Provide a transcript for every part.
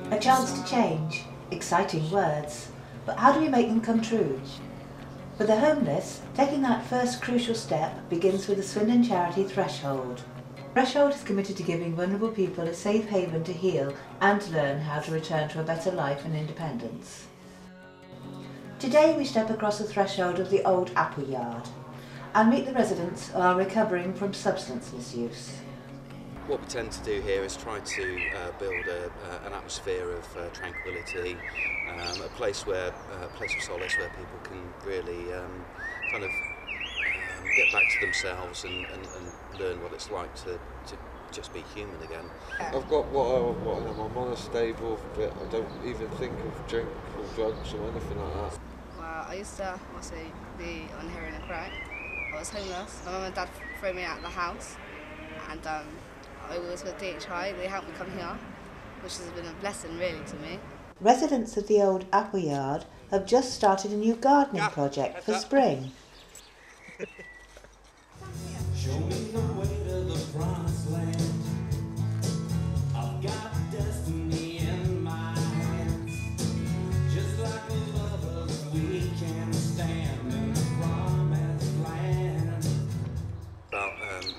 A chance to change, exciting words, but how do we make them come true? For the homeless, taking that first crucial step begins with the Swindon charity Threshold. Threshold is committed to giving vulnerable people a safe haven to heal and learn how to return to a better life and independence. Today we step across the threshold of the old apple yard and meet the residents who are recovering from substance misuse. What we tend to do here is try to build an atmosphere of tranquility, a place of solace where people can really kind of get back to themselves and learn what it's like to just be human again. I've got what I'm on a stable, but I don't even think of drink or drugs or anything like that. Well, I used to also be on heroin and crack. I was homeless. My mum and dad threw me out of the house, and I was with DHI. They helped me come here, which has been a blessing really to me. Residents of the old apple yard have just started a new gardening project for spring. Show me the way to the promised land. I've got destiny in my hands. Just like lovers, we can stand in the promised land. About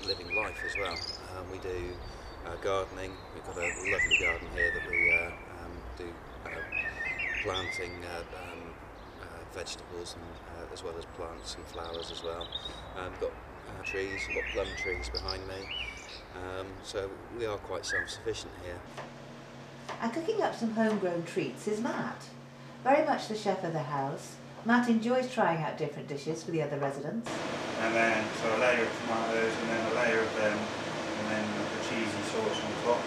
living life as well. We do gardening. We've got a lovely garden here that we do planting vegetables and as well as plants and flowers as well. We've got trees, we've got plum trees behind me, so we are quite self-sufficient here. And cooking up some homegrown treats is Matt. Very much the chef of the house, Matt enjoys trying out different dishes for the other residents. And then, so a layer of tomatoes and then a layer of them, and then the cheesy sauce on top.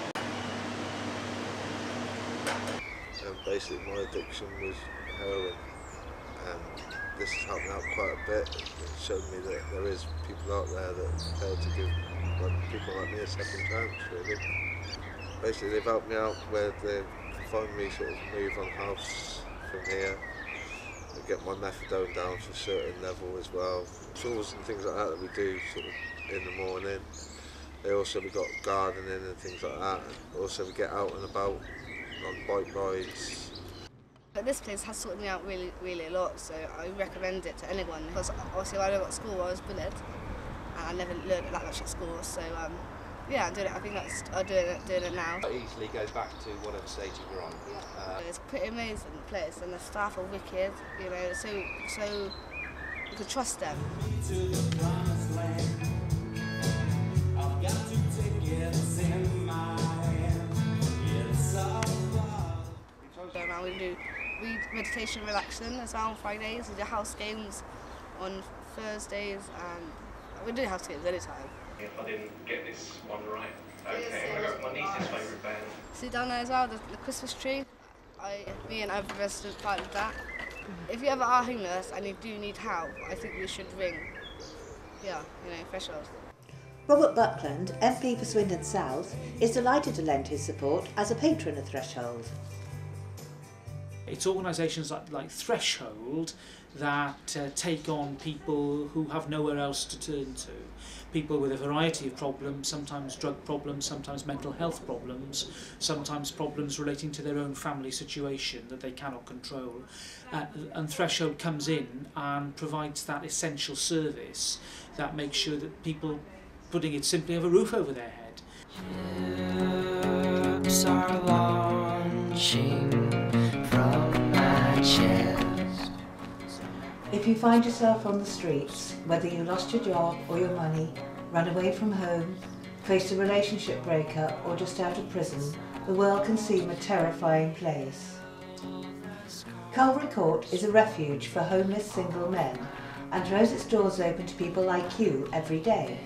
Basically my addiction was heroin. This has helped me out quite a bit. It showed me that there is people out there that are prepared to give people like me a second chance, really. Basically they've helped me out where they find me sort of move on house from here. They get my methadone down to a certain level as well. Tools and things like that we do sort of in the morning. We've got gardening and things like that. Also we get out and about on bike rides. But this place has sorted me out really, really a lot, so I recommend it to anyone. Because obviously when I got to school I was bullied, and I never learned that much at school, so yeah, I'm doing it. I think that's doing it now. It easily goes back to whatever stage you were on. It's a pretty amazing place, and the staff are wicked, you know, so you can trust them. To the promised land. I've got to take it in my hand. It's all Now we do meditation and relaxing as well on Fridays. We do house games on Thursdays, and we do house games anytime. If I didn't get this one right, okay, I got my niece's favourite band. See down there as well, the Christmas tree. Me and other residents planted that. If you ever are homeless and you do need help, I think we should ring, Threshold. Robert Buckland, MP for Swindon South, is delighted to lend his support as a patron of Threshold. It's organisations like Threshold that take on people who have nowhere else to turn to. People with a variety of problems, sometimes drug problems, sometimes mental health problems, sometimes problems relating to their own family situation that they cannot control. And Threshold comes in and provides that essential service that makes sure that people, putting it simply, have a roof over their head. Ships are launching from my chest. If you find yourself on the streets, whether you lost your job or your money, run away from home, faced a relationship breakup or just out of prison, the world can seem a terrifying place. Culvery Court is a refuge for homeless single men and throws its doors open to people like you every day.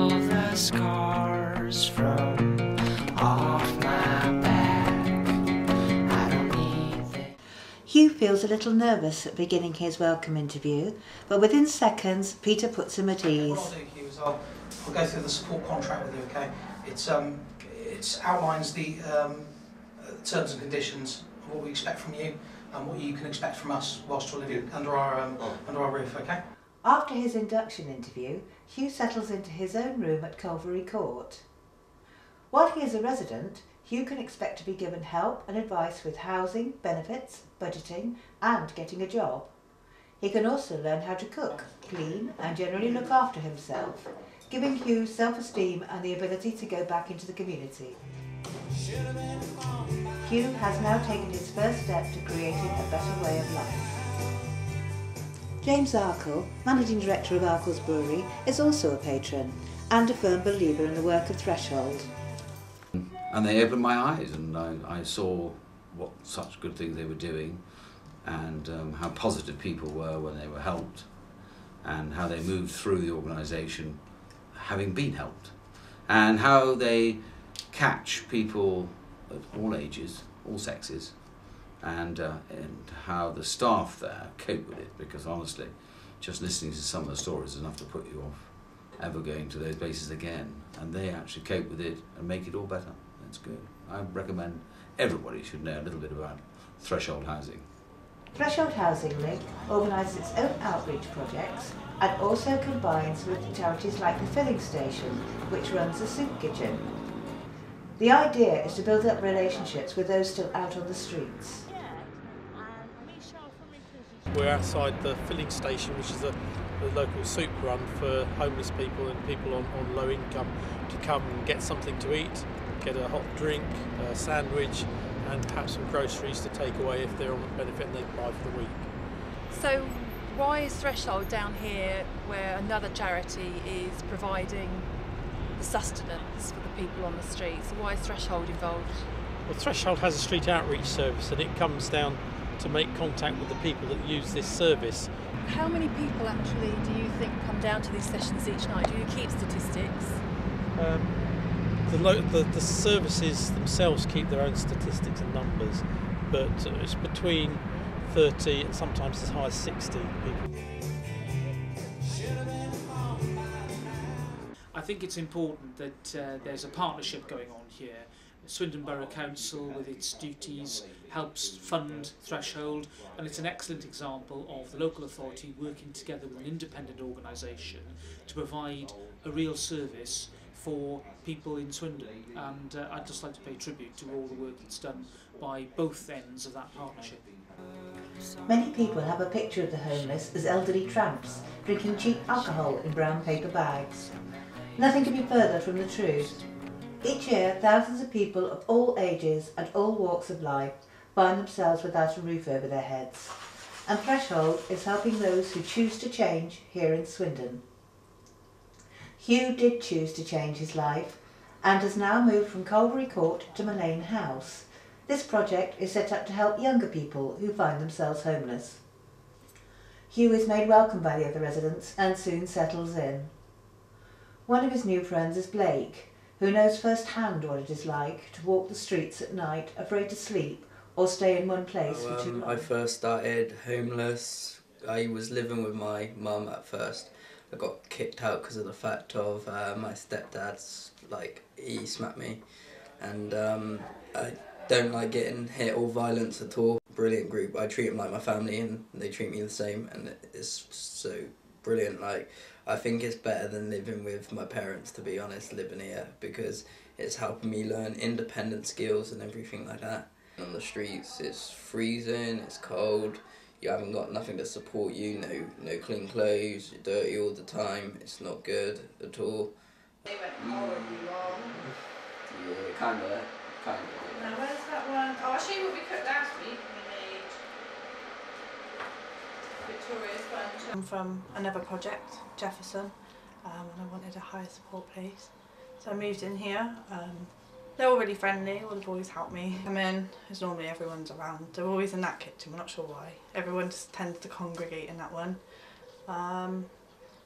The scars from off my back. I don't need them. Hugh feels a little nervous at beginning his welcome interview, but within seconds Peter puts him at ease. What I'll do, Hugh, is I'll go through the support contract with you, okay? It outlines the terms and conditions of what we expect from you and what you can expect from us whilst you're living under our roof, okay? After his induction interview, Hugh settles into his own room at Culvery Court. While he is a resident, Hugh can expect to be given help and advice with housing, benefits, budgeting and getting a job. He can also learn how to cook, clean and generally look after himself, giving Hugh self-esteem and the ability to go back into the community. Hugh has now taken his first step to creating a better way of life. James Arkle, Managing Director of Arkle's Brewery, is also a patron and a firm believer in the work of Threshold. And they opened my eyes, and I saw what such good things they were doing, and how positive people were when they were helped, and how they moved through the organisation having been helped, and how they catch people of all ages, all sexes, and how the staff there cope with it, because honestly, just listening to some of the stories is enough to put you off ever going to those places again, and they actually cope with it and make it all better. It's good. I recommend everybody should know a little bit about Threshold Housing. Threshold Housing Link organises its own outreach projects and also combines with charities like the Filling Station, which runs a soup kitchen. The idea is to build up relationships with those still out on the streets. We're outside the Filling Station, which is a local soup run for homeless people and people on low income to come and get something to eat, get a hot drink, a sandwich and perhaps some groceries to take away if they're on a benefit and they buy for the week. So why is Threshold down here where another charity is providing the sustenance for the people on the streets? So why is Threshold involved? Well, Threshold has a street outreach service and it comes down to make contact with the people that use this service. How many people actually do you think come down to these sessions each night? Do you keep statistics? The services themselves keep their own statistics and numbers, but it's between 30 and sometimes as high as 60 people. I think it's important that there's a partnership going on here. Swindon Borough Council, with its duties, helps fund Threshold, and it's an excellent example of the local authority working together with an independent organisation to provide a real service for people in Swindon, and I'd just like to pay tribute to all the work that's done by both ends of that partnership. Many people have a picture of the homeless as elderly tramps drinking cheap alcohol in brown paper bags. Nothing could be further from the truth. Each year, thousands of people of all ages and all walks of life find themselves without a roof over their heads, and Threshold is helping those who choose to change here in Swindon. Hugh did choose to change his life and has now moved from Colbury Court to Mullane House. This project is set up to help younger people who find themselves homeless. Hugh is made welcome by the other residents and soon settles in. One of his new friends is Blake, who knows firsthand what it is like to walk the streets at night afraid to sleep or stay in one place for too long. I first started homeless. I was living with my mum at first. I got kicked out because of the fact of my stepdad's, he smacked me, and I don't like getting hit or violence at all. Brilliant group. I treat them like my family and they treat me the same, and it's so brilliant. I think it's better than living with my parents, to be honest, living here, because it's helping me learn independent skills and everything like that. On the streets, it's freezing, it's cold. You haven't got nothing to support you, no clean clothes, you're dirty all the time, it's not good at all. They went horribly wrong. Yeah, kind of. Now where's that one? Oh, I'll show you what we cooked last week. We made Victoria's furniture. I'm from another project, Jefferson, and I wanted a higher support place. So I moved in here. They're all really friendly, all the boys help me. Come in, as normally everyone's around. They're always in that kitchen, we're not sure why. Everyone just tends to congregate in that one. And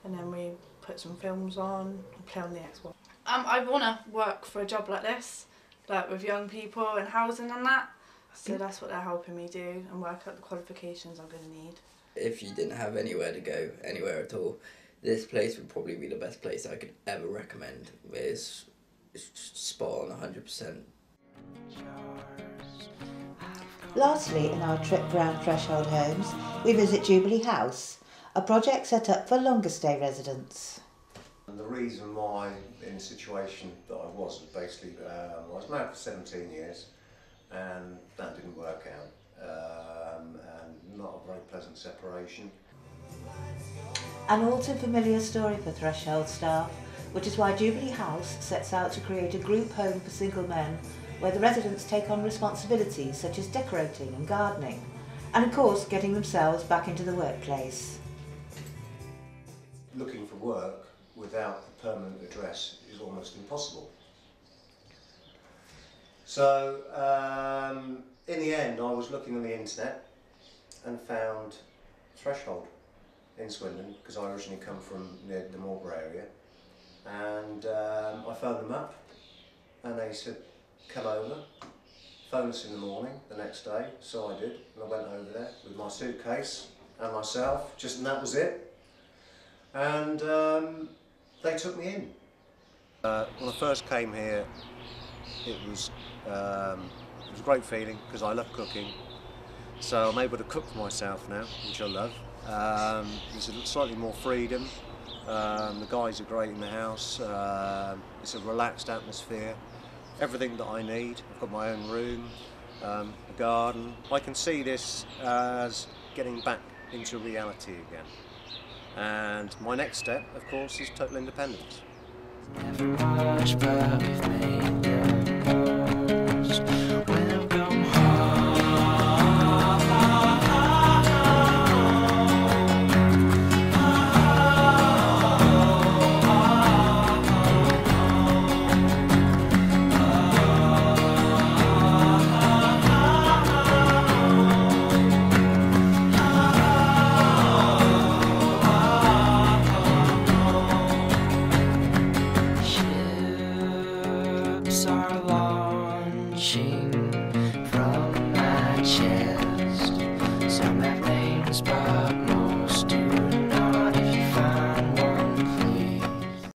then we put some films on and play on the Xbox. I want to work for a job like this, with young people and housing and that. So that's what they're helping me do, and work out the qualifications I'm going to need. If you didn't have anywhere to go, anywhere at all, this place would probably be the best place I could ever recommend. It's spot on 100%. Lastly, in our trip round Threshold Homes, we visit Jubilee House, a project set up for longer stay residents. And the reason why in the situation that I was basically, I was married for 17 years and that didn't work out, and not a very pleasant separation. An all too familiar story for Threshold staff, which is why Jubilee House sets out to create a group home for single men where the residents take on responsibilities such as decorating and gardening, and of course getting themselves back into the workplace. Looking for work without a permanent address is almost impossible. So in the end I was looking on the internet and found Threshold in Swindon, because I originally come from near the Marlborough area, and I phoned them up and they said come over, phone us in the morning the next day. So I did, and I went over there with my suitcase and myself, and that was it. And they took me in. When I first came here, it was a great feeling because I love cooking. So I'm able to cook for myself now, which I love. There's slightly more freedom. The guys are great in the house. It's a relaxed atmosphere. Everything that I need. I've got my own room, a garden. I can see this as getting back into reality again. And my next step, of course, is total independence. Never much, but we've made the most when I've come are launching from my chest. Some have names, but